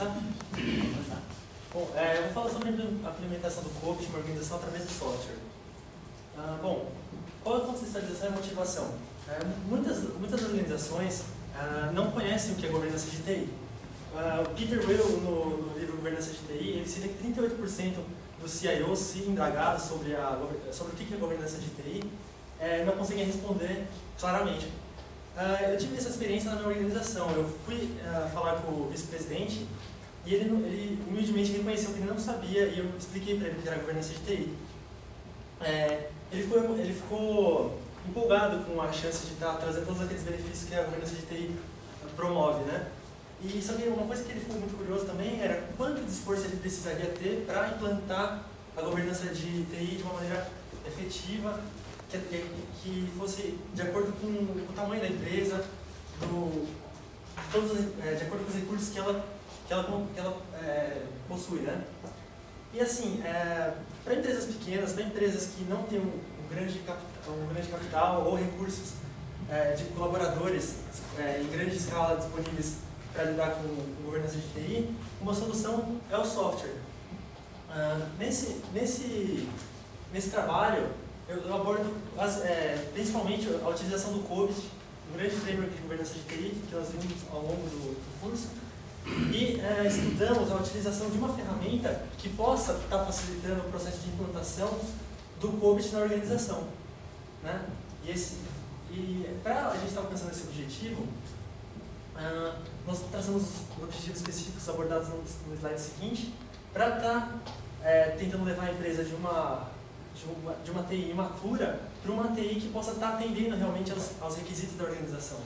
começar? Vamos começar. Bom, eu vou falar sobre a implementação do COBIT em uma organização através do software. Bom, qual é a contextualização e a motivação? Muitas organizações não conhecem o que é governança de TI. O Peter Will, no livro Governança de TI, ele cita que 38% dos CIOs, se indagados sobre o que é governança de TI, não conseguem responder claramente. Eu tive essa experiência na minha organização. Eu fui falar com o vice-presidente e ele humildemente reconheceu que ele não sabia e eu expliquei para ele o que era governança de TI. Ele ficou empolgado com a chance de trazer todos aqueles benefícios que a governança de TI promove, né? E só que uma coisa que ele ficou muito curioso também era quanto de esforço ele precisaria ter para implantar a governança de TI de uma maneira efetiva, que fosse de acordo com o tamanho da empresa, de acordo com os recursos que ela possui, né? E assim, para empresas pequenas, para empresas que não têm um grande capital ou recursos de colaboradores em grande escala disponíveis para lidar com governança de TI, uma solução é o software. Nesse trabalho, eu abordo principalmente a utilização do COBIT, um grande framework de governança de TI que nós vimos ao longo do curso, e estudamos a utilização de uma ferramenta que possa estar facilitando o processo de implantação do COBIT na organização, né? E para a gente estar alcançando esse objetivo, nós traçamos objetivos específicos abordados no slide seguinte, para estar tentando levar a empresa de uma TI imatura para uma TI que possa estar atendendo realmente aos requisitos da organização.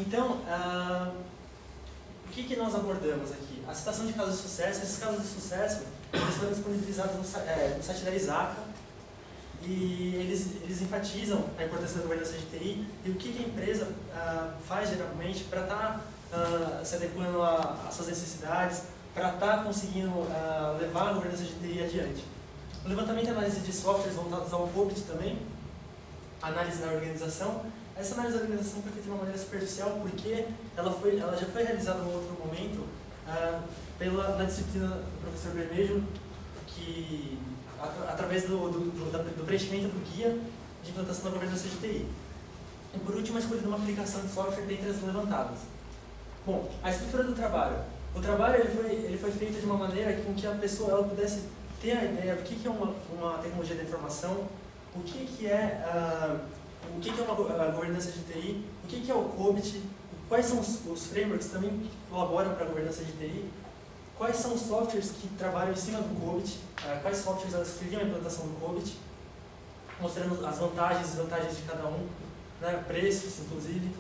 Então, o que nós abordamos aqui? A citação de casos de sucesso. Esses casos de sucesso eles foram disponibilizados no site da ISACA e eles enfatizam a importância da governança de TI e o que a empresa faz geralmente para estar se adequando às suas necessidades, para estar conseguindo levar a governança de TI adiante. O levantamento e análise de softwares voltados ao COBIT também, análise da organização. Essa análise da organização foi feita de uma maneira superficial porque ela já foi realizada em um outro momento na disciplina do professor Bermejo, que através do preenchimento do guia de implantação da governança de TI. E por último, a escolha de uma aplicação de software dentre as levantadas. Bom, a estrutura do trabalho. O trabalho ele foi feito de uma maneira com que a pessoa ela pudesse ter a ideia do que é uma tecnologia da informação, o que é uma governança de TI, o que é o COBIT, quais são os frameworks também que colaboram para a governança de TI, quais são os softwares que trabalham em cima do COBIT, quais softwares auxiliam a implantação do COBIT, mostrando as vantagens e desvantagens de cada um, né, preços inclusive,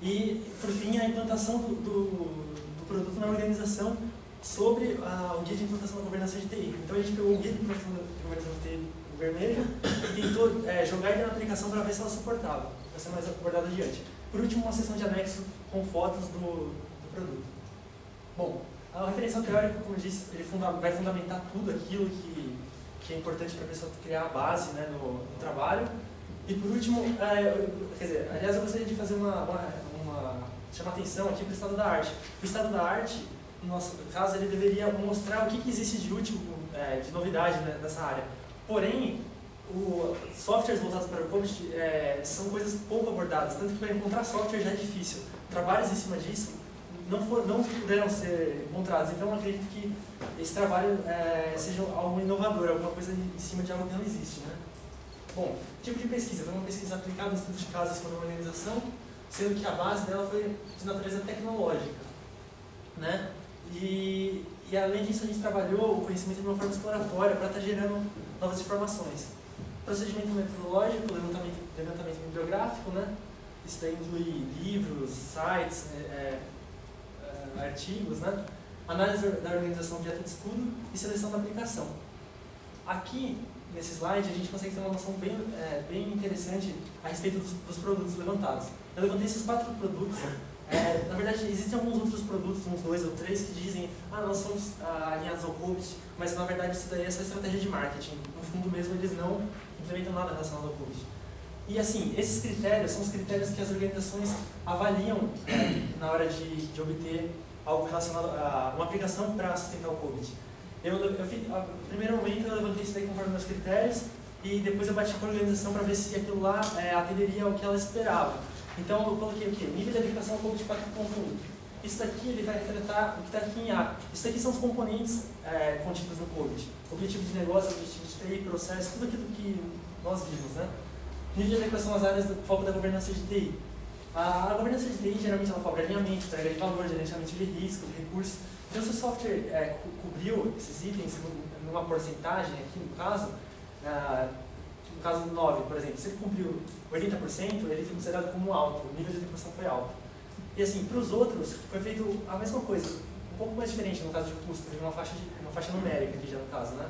e por fim a implantação do produto na organização sobre o guia de implantação da governança de TI. Então a gente pegou o guia de implantação da governança de TI vermelho e tentou jogar ele na aplicação para ver se ela suportava, para ser mais abordado adiante. Por último, uma seção de anexo com fotos do produto. Bom, a referencial teórica, como eu disse, ele vai fundamentar tudo aquilo que é importante para a pessoa criar a base, né, no trabalho. E por último, aliás, eu gostaria de fazer chamar atenção aqui para o estado da arte. O estado da arte, no nosso caso, ele deveria mostrar o que existe de útil, de novidade, né, nessa área. Porém, softwares voltados para o COBIT são coisas pouco abordadas, tanto que para encontrar software já é difícil. Trabalhos em cima disso não puderam ser encontrados, então eu acredito que esse trabalho seja algo inovador, alguma coisa em cima de algo que não existe, né? Bom, tipo de pesquisa, foi uma pesquisa aplicada no estudo de casos para uma organização, sendo que a base dela foi de natureza tecnológica, né? E além disso a gente trabalhou o conhecimento de uma forma exploratória para estar gerando novas informações. Procedimento metodológico, levantamento bibliográfico, né? Isso daí inclui livros, sites, artigos, né? Análise da organização de objeto de estudo e seleção da aplicação. Aqui, nesse slide, a gente consegue ter uma noção bem interessante a respeito dos produtos levantados. Eu levantei esses 4 produtos. Na verdade, existem alguns outros produtos, uns 2 ou 3, que dizem nós somos alinhados ao COBIT, mas na verdade isso daí é só estratégia de marketing. No fundo mesmo, eles não implementam nada relacionado ao COBIT. E assim, esses critérios são os critérios que as organizações avaliam na hora de obter algo relacionado a uma aplicação para sustentar o COBIT. No primeiro momento eu levantei isso daí conforme meus critérios e depois eu bati com a organização para ver se aquilo lá atenderia ao que ela esperava. Então eu coloquei o quê? Nível de adequação ao COBIT 4.1. Isso daqui ele vai retratar o que está aqui em A. Isso daqui são os componentes contidos no COBIT. Objetivo de negócio, objetivo de TI, processo, tudo aquilo que nós vimos, né? Nível de adequação às áreas do foco da governança de TI. A governança de TI geralmente ela cobra alinhamento, entrega de valor, gerenciamento de risco, recursos. Então se o software cobriu esses itens numa porcentagem, aqui no caso do 9, por exemplo, se ele cumpriu 80%, ele foi considerado como alto, o nível de adequação foi alto. E assim, para os outros, foi feito a mesma coisa, um pouco mais diferente no caso de custo, teve uma faixa numérica aqui já no caso, né?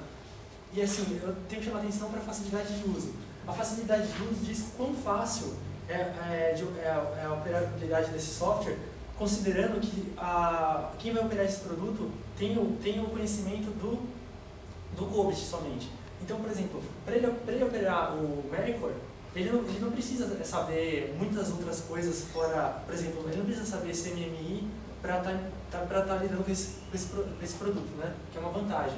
E assim, eu tenho que chamar atenção para a facilidade de uso. A facilidade de uso diz quão fácil a operabilidade desse software, considerando que quem vai operar esse produto tem o conhecimento do COBIT somente. Então, por exemplo, para ele operar o Mercor, ele não precisa saber muitas outras coisas fora, por exemplo, ele não precisa saber CMMI para estar lidando com esse produto, né? Que é uma vantagem.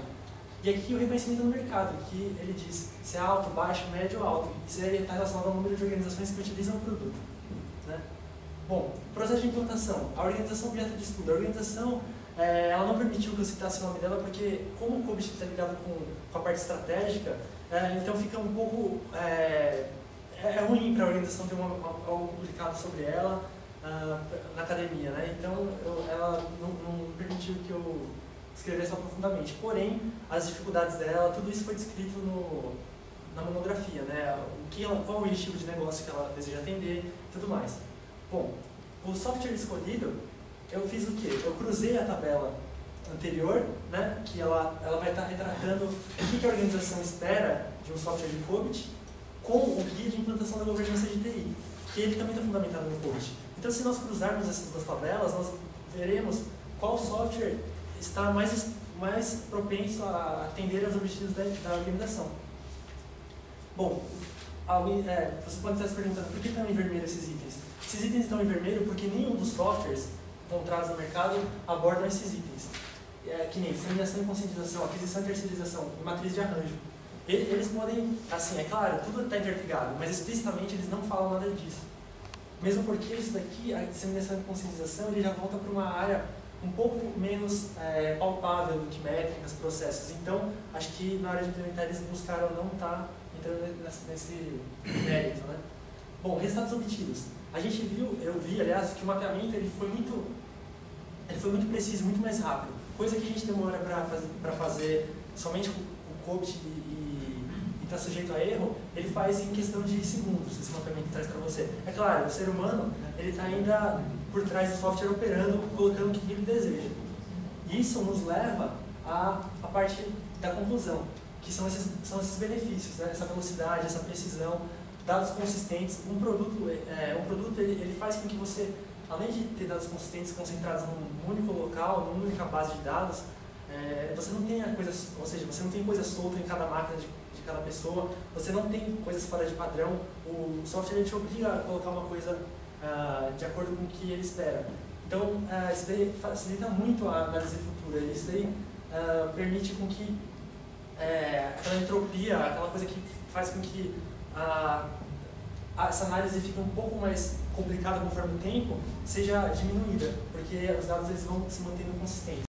E aqui o reconhecimento no mercado, que ele diz se é alto, baixo, médio ou alto. Isso está relacionado ao número de organizações que utilizam o produto. Né? Bom, processo de implantação. A organização objeto de estudo. A organização, ela não permitiu que eu citasse o nome dela, porque como o COBIT está ligado com a parte estratégica, então fica um pouco... É ruim para a organização ter algo publicado sobre ela na academia, né? Então ela não permitiu que eu escrevesse profundamente. Porém, as dificuldades dela, tudo isso foi descrito na monografia, né? Qual o objetivo de negócio que ela deseja atender e tudo mais. Bom, o software escolhido, eu fiz o quê? Eu cruzei a tabela anterior, né? Que ela vai estar retratando o que a organização espera de um software de COBIT, com o guia de implantação da governança de TI, que ele também está fundamentado no COBIT. Então, se nós cruzarmos essas duas tabelas, nós veremos qual software está mais propenso a atender aos objetivos da organização. Bom, você pode estar se perguntando por que estão em vermelho esses itens. Esses itens estão em vermelho porque nenhum dos softwares encontrados no mercado abordam esses itens. Que nem disseminação e conscientização, aquisição e terceirização, e matriz de arranjo. Eles podem, assim, é claro, tudo está interligado, mas explicitamente eles não falam nada disso. Mesmo porque isso daqui, a disseminação e conscientização, ele já volta para uma área um pouco menos palpável do que métricas, processos. Então, acho que na hora de implementar eles buscaram não estar entrando nesse mérito, né? Bom, resultados obtidos. Eu vi, aliás, que o mapeamento ele foi muito preciso, muito mais rápido. Coisa que a gente demora para fazer somente com o COBIT e está sujeito a erro, ele faz em questão de segundos, esse mapeamento traz para você. É claro, o ser humano ele está ainda por trás do software operando, colocando o que ele deseja. Isso nos leva à parte da conclusão, que são esses benefícios, né? Essa velocidade, essa precisão, dados consistentes. Um produto ele faz com que você, além de ter dados consistentes concentrados num único local, numa única base de dados, você não tem você não tem coisa solta em cada máquina de cada pessoa, você não tem coisas fora de padrão. O software ele te obriga a colocar uma coisa de acordo com o que ele espera. Então, isso daí facilita muito a análise futura. Isso daí permite com que aquela entropia, aquela coisa que faz com que essa análise fique um pouco mais complicada conforme o tempo, seja diminuída, porque os dados eles vão se mantendo consistentes.